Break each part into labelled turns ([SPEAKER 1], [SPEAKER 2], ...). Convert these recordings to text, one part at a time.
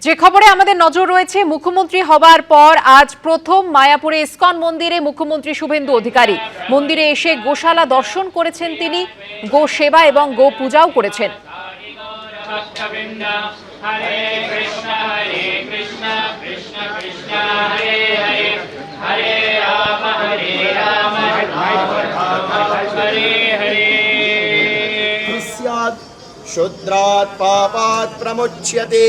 [SPEAKER 1] যে খবরে আমাদের নজর রয়েছে, মুখ্যমন্ত্রী হবার পর আজ প্রথম মায়াপুরে ইসকন মন্দিরে মুখ্যমন্ত্রী শুভেন্দু অধিকারী মন্দিরে এসে গোশালা দর্শন করেছেন। তিনি গো সেবা এবং গো পূজাও করেছেন।
[SPEAKER 2] शुद्रात् पापात् प्रमुच्यते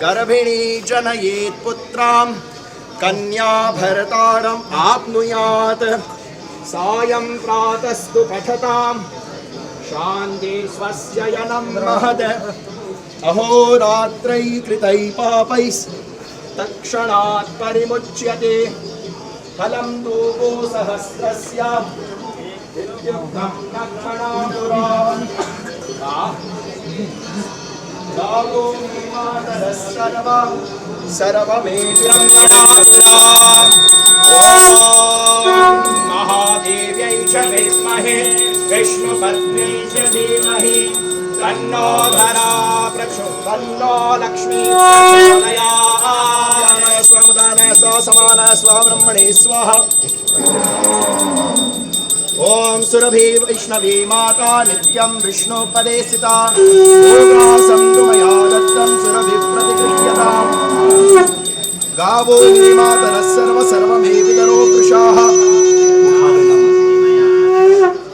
[SPEAKER 2] गर्भिणी जनयेत् पुत्रां कन्या भर्तारम् आप्नुयात् सायं प्रातस्तु पठतां शान्ति स्वस्य यनं महत् अहोरात्रैः कृतैः पापैः तत्क्षणात् परिमुच्यते फलं तु गोसहस्रस्य इत्युक्तं तत्क्षणादुरान् महादेव्यै च विद्महे विष्णुपत्न्यै च धीमहि तन्नो धरा तन्नो लक्ष्मी प्रचोदयात्। स्वमुदानः स्वसमानः स्वब्रह्मणे स्वाहा। ओम सुरभि वैष्णवी माता नित्यं विष्णु पदे स्थिता भोगासं तु मया दत्तं सुरभि प्रतिगृह्यताम् गावो मातरः सर्वमेवितरो वृषाः।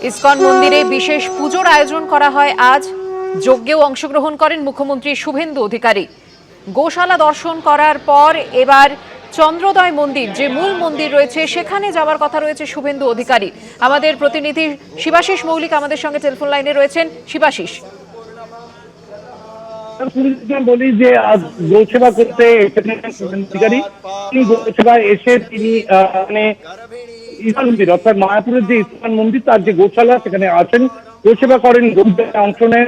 [SPEAKER 1] ইসকন মন্দিরে বিশেষ পুজোর আয়োজন করা হয়। আজ যজ্ঞেও অংশগ্রহণ করেন মুখ্যমন্ত্রী শুভেন্দু অধিকারী। গোশালা দর্শন করার পর এবার চন্দ্রোদয় মন্দির, যে মূল মন্দির রয়েছে, সেখানে যাওয়ার কথা রয়েছে শুভেন্দু অধিকারী। আমাদের প্রতিনিধি শিবাশিস মৌলিক আমাদের সঙ্গে টেলিফোন লাইনে রয়েছেন। শিবাশিস,
[SPEAKER 3] বলি যে আজ গৌসেবা করতে অধিকারী গৌসেবায় এসে তিনি ইসকন মন্দির অর্থাৎ মায়াপুরের যে ইসকন মন্দির তার যে গোশালা সেখানে আসেন, গোসেবা করেন, অংশ নেন,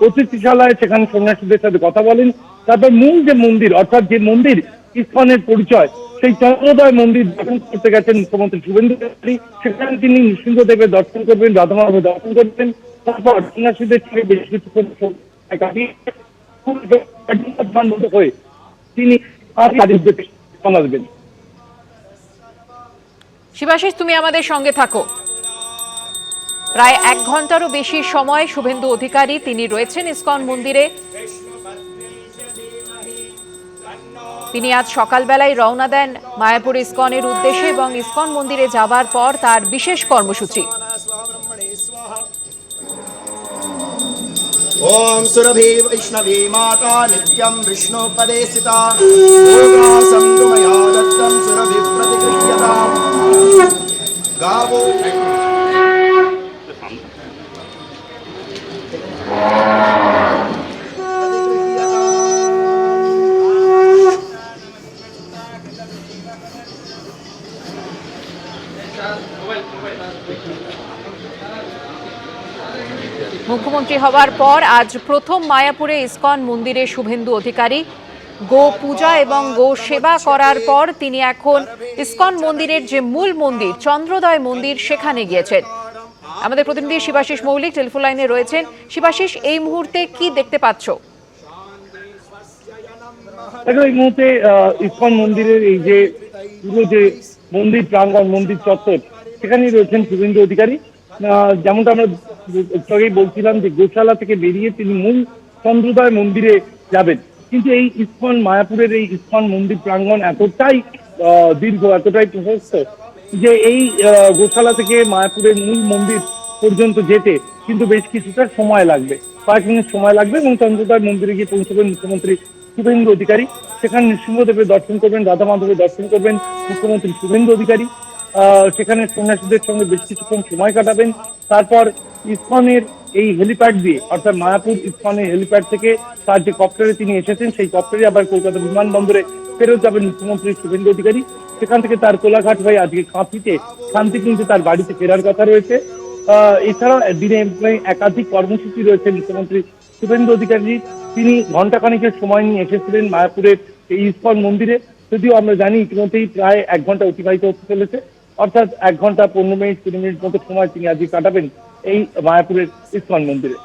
[SPEAKER 3] অতিথিশালায় সেখানে সন্ন্যাসীদের সাথে কথা বলেন। তারপর মূল যে মন্দির অর্থাৎ যে মন্দির ইসকনের পরিচয়, সেই চন্দ্রোদয় মন্দির দর্শন করতে গেছেন মুখ্যমন্ত্রী শুভেন্দু অধিকারী। সেখানে তিনি নৃসিংহদেবের দর্শন করবেন, রাধা মাধবের দর্শন করবেন। তারপর সন্ন্যাসীদের সঙ্গে বেশ কিছুক্ষণ হয়ে তিনি আসবেন।
[SPEAKER 1] শিবাশিস, তুমি আমাদের সঙ্গে থাকো। প্রায় 1 ঘন্টারও বেশি সময় শুভেন্দু অধিকারী তিনি রয়েছেন ইসকন মন্দিরে। তিনি আজ সকালবেলায় রওনা দেন মায়াপুর ইসকনের উদ্দেশ্যে এবং ইসকন মন্দিরে যাবার পর তার বিশেষ কর্মসূচি।
[SPEAKER 2] ओम सुरभि वैष्णवी माता नित्यं विष्णु पदे स्थिता भोगासं तु मया दत्तं सुरभि प्रतिगृह्यताम् गावो।
[SPEAKER 1] মুখ্যমন্ত্রী হওয়ার পর আজ প্রথম মায়াপুরে ইসকন মন্দিরে শুভেন্দু অধিকারী গো পূজা এবং গো সেবা করার পর তিনি এখন ইসকন মন্দিরের যে মূল মন্দির চন্দ্রোদয় মন্দির সেখানে গিয়েছেন। আমাদের প্রতিনিধি শিবাশিস মৌলিক টেলিফোন লাইনে রয়েছেন। শিবাশিস, এই মুহূর্তে কি দেখতে পাচ্ছ?
[SPEAKER 3] এই মুহূর্তে ইসকন মন্দিরের এই যে পুরো যে মন্দির প্রাঙ্গণ, মন্দির চত্বর, সেখানেই রয়েছেন শুভেন্দু অধিকারী। যেমনটা আমরা আগেই বলছিলাম যে গোশালা থেকে বেরিয়ে তিনি মূল চন্দ্রোদয় মন্দিরে যাবেন। কিন্তু এই ইসকন মায়াপুরের এই ইসকন মন্দির প্রাঙ্গণ এতটাই দীর্ঘ, এতটাই প্রশস্ত যে এই গোশালা থেকে মায়াপুরের মূল মন্দির পর্যন্ত যেতে কিন্তু বেশ কিছুটা সময় লাগবে, কয়েক মিনিট সময় লাগবে। এবং চন্দ্রোদয় মন্দিরে গিয়ে পৌঁছবেন মুখ্যমন্ত্রী শুভেন্দু অধিকারী। সেখানে নৃসিংহদেবের দর্শন করবেন, রাধা মাধবের দর্শন করবেন মুখ্যমন্ত্রী শুভেন্দু অধিকারী। সেখানে সন্ন্যাসীদের সঙ্গে বেশ কিছুক্ষণ সময় কাটাবেন। তারপর ইসকনের এই হেলিপ্যাড দিয়ে অর্থাৎ মায়াপুর ইসকনের হেলিপ্যাড থেকে তার যে কপ্টারে তিনি এসেছেন সেই কপ্টারে আবার কলকাতা বিমানবন্দরে ফেরত যাবেন মুখ্যমন্ত্রী শুভেন্দু অধিকারী। সেখান থেকে তার কোলাঘাট হয়ে আজকে শান্তি কিন্তু তার বাড়িতে ফেরার কথা রয়েছে। এছাড়া দিনে একাধিক কর্মসূচি রয়েছে মুখ্যমন্ত্রী শুভেন্দু অধিকারী। তিনি ঘণ্টাখানেকের সময় নিয়ে এসেছিলেন মায়াপুরের এই ইসকন মন্দিরে। যদিও আমরা জানি ইতিমধ্যেই প্রায় 1 ঘন্টা অতিবাহিত হতে চলেছে, অর্থাৎ 1 ঘন্টা 15 মিনিট 20 মিনিট মতো সময় তিনি আজকে কাটাবেন এই মায়াপুরের ইসকন মন্দিরে।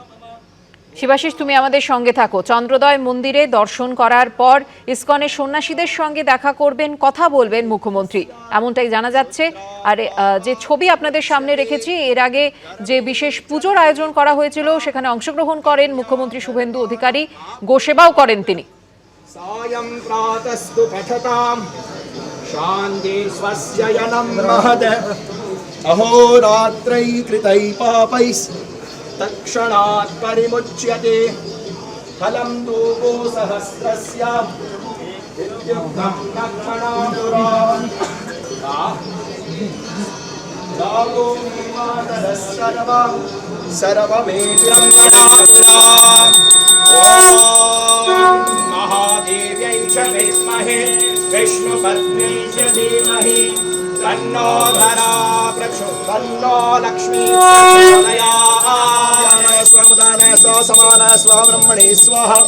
[SPEAKER 1] শিবাশিস, তুমি আমাদের সঙ্গে থাকো। চন্দ্রোদয় মন্দিরে দর্শন করার পর ইসকনের সন্ন্যাসীদের সঙ্গে দেখা করবেন, কথা বলবেন মুখ্যমন্ত্রী, এমনটাই জানা যাচ্ছে। আর যে ছবি আপনাদের সামনে রেখেছি, এর আগে যে বিশেষ পুজোর আয়োজন করা হয়েছিল সেখানে অংশগ্রহণ করেন মুখ্যমন্ত্রী শুভেন্দু অধিকারী, গোসেবাও করেন তিনি।
[SPEAKER 2] सायं प्रातस्तु पठतां शान्ति स्वस्ययनं महद अहोरात्रैः कृतैः पापैस्तत्क्षणात् परिमुच्यते फलं तु गोसहस्रस्य विद्युक्तं लक्षणादुरान् रागो मातरः सर्वमेन्द्रं गणादुरान् महादेव्यै च विद्महे विष्णुपत्न्यै च धीमहि तन्नो धरा तन्नो लक्ष्मी प्रचोदयात्। स्वमुदानय स्वसमानय स्वब्रह्मणे स्वाहा।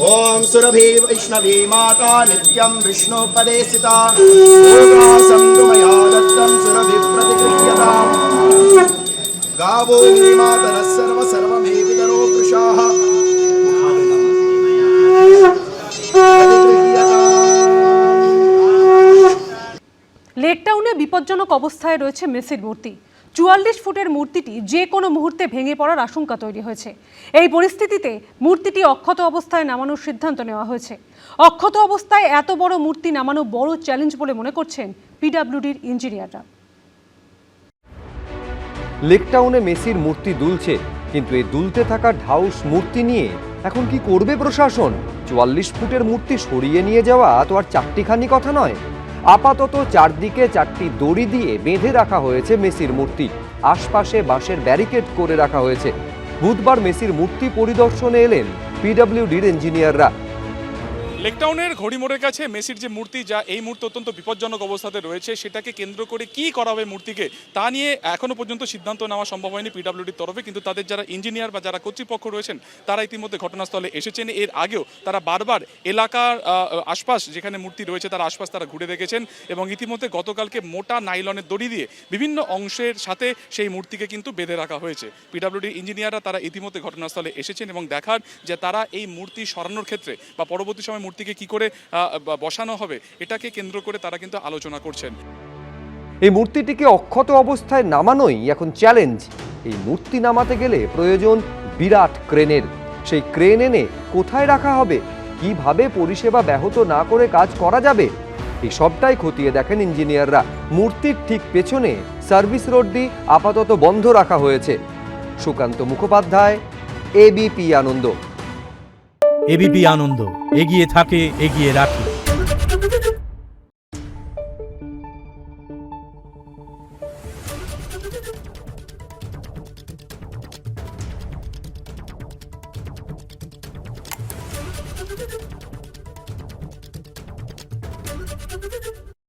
[SPEAKER 2] ॐ सुरभि वैष्णवी माता नित्यं विष्णुपदे स्थिता योगासं तु मया दत्तं सुरभिः प्रतिगृह्यताम्। गावो मे मातरः सर्वमे विदरो वृषाः
[SPEAKER 4] লেকটাউনে বিপজ্জনক অবস্থায় রয়েছে মেসির মূর্তি। ৪৪ ফুটের মূর্তিটি যে কোনো মুহূর্তে ভেঙে পড়ার আশঙ্কা তৈরি হয়েছে। এই পরিস্থিতিতে মূর্তিটি অক্ষত অবস্থায় নামানোর সিদ্ধান্ত নেওয়া হয়েছে। অক্ষত অবস্থায় এত বড় মূর্তি নামানো বড় চ্যালেঞ্জ বলে মনে করছেন পিডব্লিউডির ইঞ্জিনিয়াররা।
[SPEAKER 5] লেকটাউনে মেসির মূর্তি দুলছে, কিন্তু এই দুলতে থাকা ঢাউস মূর্তি নিয়ে এখন কি করবে প্রশাসন? ৪৪ ফুটের মূর্তি সরিয়ে নিয়ে যাওয়া তো আর চারটিখানি কথা নয়। আপাতত চারদিকে 4টি দড়ি দিয়ে বেঁধে রাখা হয়েছে মেসির মূর্তি, আশপাশে বাঁশের ব্যারিকেড করে রাখা হয়েছে। বুধবার মেসির মূর্তি পরিদর্শনে এলেন পিডব্লিউডির ইঞ্জিনিয়াররা।
[SPEAKER 6] লেকটাউনের ঘড়িমোড়ের কাছে মেসির যে মূর্তি, যা এই মুহূর্তে অত্যন্ত বিপজ্জনক অবস্থাতে রয়েছে, সেটাকে কেন্দ্র করে কি করা হবে মূর্তিকে, তা নিয়ে এখনো পর্যন্ত সিদ্ধান্ত নেওয়া সম্ভব হয়নি পিডব্লিউডির তরফে। কিন্তু তাদের যারা ইঞ্জিনিয়ার বা যারা কর্তৃপক্ষ রয়েছেন তারা ইতিমধ্যে ঘটনাস্থলে এসেছেন। এর আগেও তারা বারবার এলাকার আশপাশ যেখানে মূর্তি রয়েছে তার আশপাশ তারা ঘুরে দেখেছেন এবং ইতিমধ্যে গতকালকে মোটা নাইলনের দড়ি দিয়ে বিভিন্ন অংশের সাথে সেই মূর্তিকে কিন্তু বেঁধে রাখা হয়েছে। পিডব্লিউডির ইঞ্জিনিয়াররা তারা ইতিমধ্যে ঘটনাস্থলে এসেছেন এবং দেখার যে তারা এই মূর্তি সরানোর ক্ষেত্রে বা পরবর্তী সময় মূর্তিকে কি করে বসানো হবে এটাকে কেন্দ্র করে তারা কিন্তু আলোচনা করছেন।
[SPEAKER 5] এই মূর্তিটিকে অক্ষত অবস্থায় নামানোই এখন চ্যালেঞ্জ। এই মূর্তি নামাতে গেলে প্রয়োজন বিরাট ক্রেনের। সেই ক্রেন এনে কোথায় রাখা হবে, কিভাবে পরিষেবা ব্যাহত না করে কাজ করা যাবে, এই সবটাই খতিয়ে দেখেন ইঞ্জিনিয়াররা। মূর্তির ঠিক পেছনে সার্ভিস রোডটি আপাতত বন্ধ রাখা হয়েছে। সুকান্ত মুখোপাধ্যায়, এবিপি আনন্দ।
[SPEAKER 7] এবিপি আনন্দ, এগিয়ে থাকে, এগিয়ে রাখে।